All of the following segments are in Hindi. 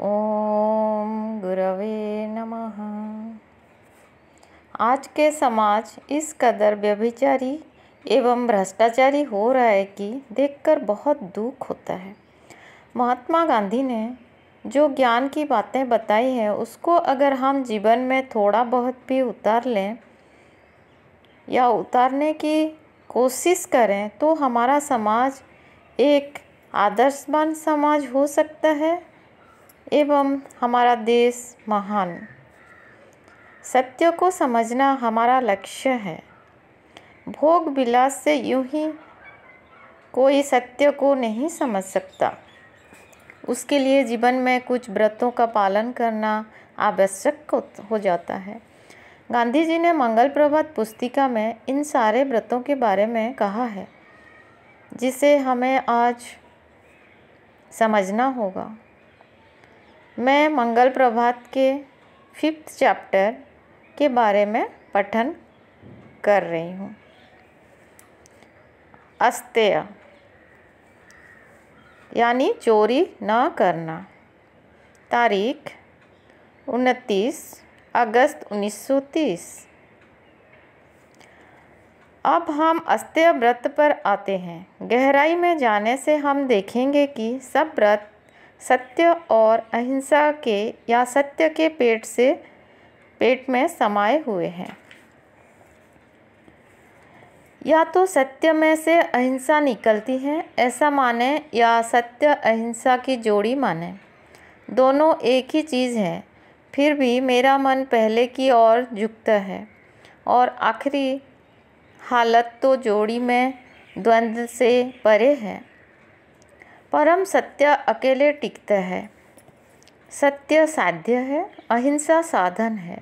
ओम गुरवे नमः। आज के समाज इस कदर व्यभिचारी एवं भ्रष्टाचारी हो रहा है कि देखकर बहुत दुख होता है। महात्मा गांधी ने जो ज्ञान की बातें बताई हैं उसको अगर हम जीवन में थोड़ा बहुत भी उतार लें या उतारने की कोशिश करें तो हमारा समाज एक आदर्शवान समाज हो सकता है एवं हमारा देश महान। सत्य को समझना हमारा लक्ष्य है। भोग विलास से यूं ही कोई सत्य को नहीं समझ सकता। उसके लिए जीवन में कुछ व्रतों का पालन करना आवश्यक हो जाता है। गांधी जी ने मंगल प्रभात पुस्तिका में इन सारे व्रतों के बारे में कहा है जिसे हमें आज समझना होगा। मैं मंगल प्रभात के 5th चैप्टर के बारे में पठन कर रही हूँ। अस्तेय यानी चोरी न करना। तारीख 29 अगस्त 1930। अब हम अस्तेय व्रत पर आते हैं। गहराई में जाने से हम देखेंगे कि सब व्रत सत्य और अहिंसा के या सत्य के पेट में समाये हुए हैं। या तो सत्य में से अहिंसा निकलती है ऐसा माने या सत्य अहिंसा की जोड़ी माने। दोनों एक ही चीज़ है। फिर भी मेरा मन पहले की ओर झुकता है और आखिरी हालत तो जोड़ी में द्वंद्व से परे है। परम सत्य अकेले टिकता है। सत्य साध्य है, अहिंसा साधन है।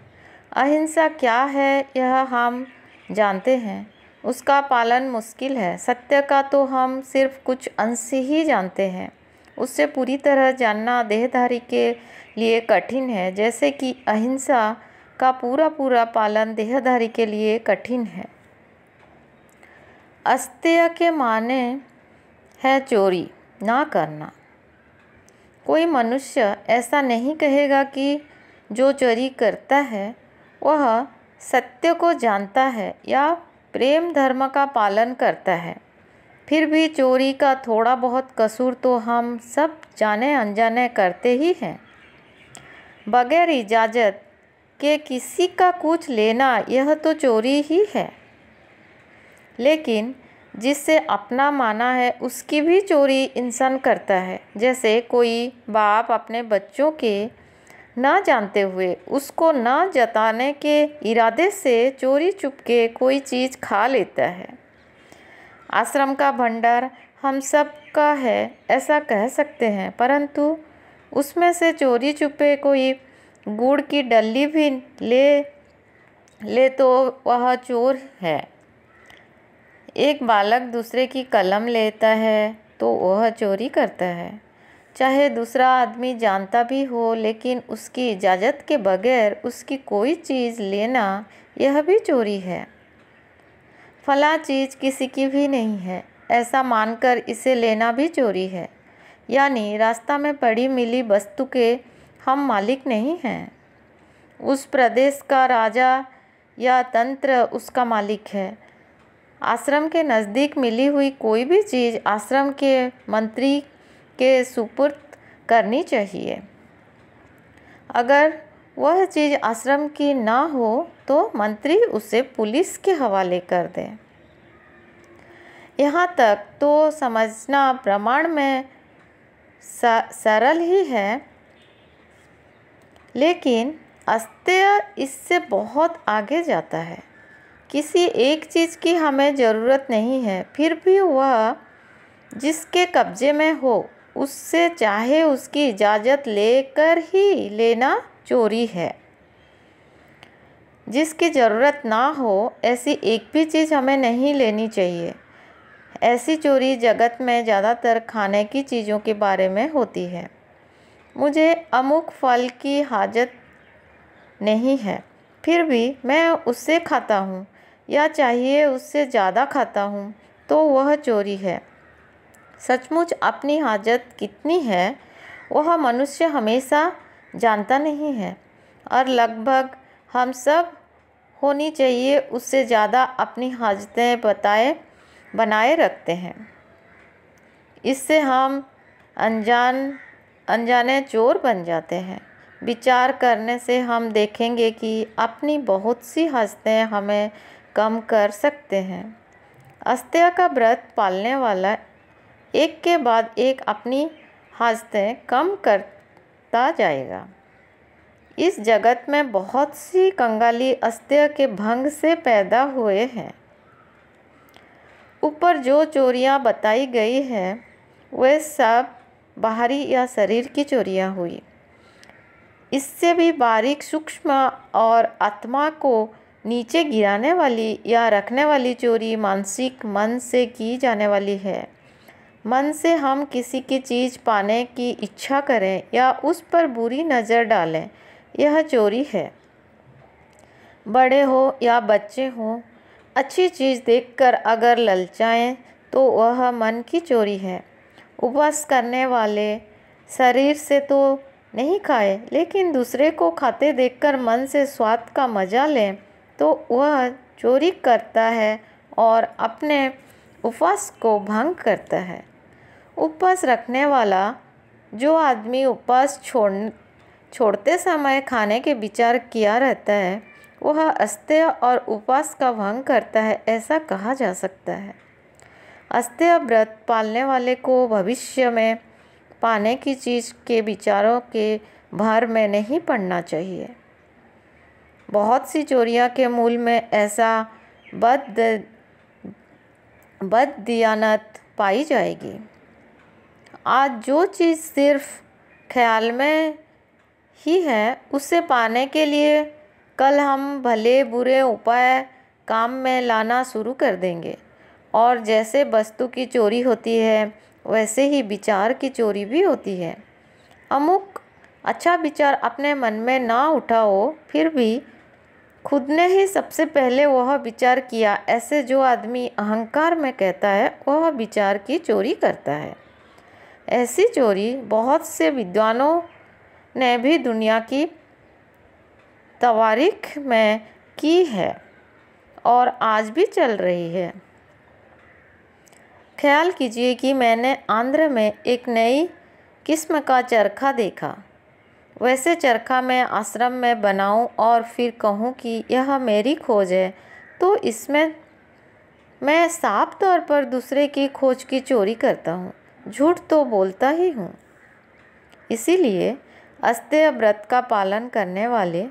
अहिंसा क्या है यह हम जानते हैं, उसका पालन मुश्किल है। सत्य का तो हम सिर्फ कुछ अंश ही जानते हैं। उससे पूरी तरह जानना देहधारी के लिए कठिन है, जैसे कि अहिंसा का पूरा पालन देहधारी के लिए कठिन है। अस्तेय के माने है चोरी ना करना। कोई मनुष्य ऐसा नहीं कहेगा कि जो चोरी करता है वह सत्य को जानता है या प्रेम धर्म का पालन करता है। फिर भी चोरी का थोड़ा बहुत कसूर तो हम सब जाने अनजाने करते ही हैं। बगैर इजाज़त के किसी का कुछ लेना यह तो चोरी ही है। लेकिन जिससे अपना माना है उसकी भी चोरी इंसान करता है। जैसे कोई बाप अपने बच्चों के ना जानते हुए उसको ना जताने के इरादे से चोरी चुपके कोई चीज़ खा लेता है। आश्रम का भंडार हम सब का है ऐसा कह सकते हैं, परंतु उसमें से चोरी चुपे कोई गुड़ की डल्ली भी ले तो वह चोर है। एक बालक दूसरे की कलम लेता है तो वह चोरी करता है, चाहे दूसरा आदमी जानता भी हो, लेकिन उसकी इजाज़त के बगैर उसकी कोई चीज़ लेना यह भी चोरी है। फला चीज़ किसी की भी नहीं है ऐसा मानकर इसे लेना भी चोरी है। यानी रास्ता में पड़ी मिली वस्तु के हम मालिक नहीं हैं। उस प्रदेश का राजा या तंत्र उसका मालिक है। आश्रम के नज़दीक मिली हुई कोई भी चीज़ आश्रम के मंत्री के सुपुर्द करनी चाहिए। अगर वह चीज़ आश्रम की ना हो तो मंत्री उसे पुलिस के हवाले कर दे। यहाँ तक तो समझना प्रमाण में सरल ही है, लेकिन अस्तेय इससे बहुत आगे जाता है। किसी एक चीज़ की हमें ज़रूरत नहीं है, फिर भी वह जिसके कब्जे में हो उससे चाहे उसकी इजाज़त लेकर ही लेना चोरी है। जिसकी ज़रूरत ना हो ऐसी एक भी चीज़ हमें नहीं लेनी चाहिए। ऐसी चोरी जगत में ज़्यादातर खाने की चीज़ों के बारे में होती है। मुझे अमुक फल की हाजत नहीं है, फिर भी मैं उससे खाता हूँ या चाहिए उससे ज़्यादा खाता हूँ तो वह चोरी है। सचमुच अपनी हाजत कितनी है वह मनुष्य हमेशा जानता नहीं है और लगभग हम सब होनी चाहिए उससे ज़्यादा अपनी हाजतें बनाए रखते हैं। इससे हम अनजाने चोर बन जाते हैं। विचार करने से हम देखेंगे कि अपनी बहुत सी हाजतें हमें कम कर सकते हैं। अस्तेय का व्रत पालने वाला एक के बाद एक अपनी हाजतें कम करता जाएगा। इस जगत में बहुत सी कंगाली अस्तेय के भंग से पैदा हुए हैं। ऊपर जो चोरियां बताई गई हैं वे सब बाहरी या शरीर की चोरियां हुई। इससे भी बारीक, सूक्ष्म और आत्मा को नीचे गिराने वाली या रखने वाली चोरी मानसिक मन से की जाने वाली है। मन से हम किसी की चीज़ पाने की इच्छा करें या उस पर बुरी नज़र डालें, यह चोरी है। बड़े हो या बच्चे हों, अच्छी चीज़ देखकर अगर ललचाएं तो वह मन की चोरी है। उपवास करने वाले शरीर से तो नहीं खाए, लेकिन दूसरे को खाते देखकर मन से स्वाद का मज़ा लें तो वह चोरी करता है और अपने उपवास को भंग करता है। उपवास रखने वाला जो आदमी उपवास छोड़ते समय खाने के विचार किया रहता है वह अस्तेय और उपवास का भंग करता है, ऐसा कहा जा सकता है। अस्तेय व्रत पालने वाले को भविष्य में पाने की चीज़ के विचारों के भार में नहीं पड़ना चाहिए। बहुत सी चोरियां के मूल में ऐसा बददियानत पाई जाएगी। आज जो चीज़ सिर्फ ख्याल में ही है, उसे पाने के लिए कल हम भले बुरे उपाय काम में लाना शुरू कर देंगे। और जैसे वस्तु की चोरी होती है वैसे ही विचार की चोरी भी होती है। अमुक अच्छा विचार अपने मन में ना उठा हो, फिर भी खुद ने ही सबसे पहले वह विचार किया, ऐसे जो आदमी अहंकार में कहता है वह विचार की चोरी करता है। ऐसी चोरी बहुत से विद्वानों ने भी दुनिया की तवारीख में की है और आज भी चल रही है। ख्याल कीजिए कि मैंने आंध्र में एक नई किस्म का चरखा देखा। वैसे चरखा मैं आश्रम में बनाऊं और फिर कहूं कि यह मेरी खोज है, तो इसमें मैं साफ तौर पर दूसरे की खोज की चोरी करता हूं, झूठ तो बोलता ही हूं। इसीलिए अस्तेय व्रत का पालन करने वाले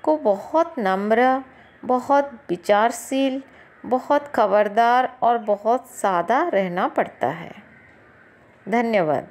को बहुत नम्र, बहुत विचारशील, बहुत खबरदार और बहुत सादा रहना पड़ता है। धन्यवाद।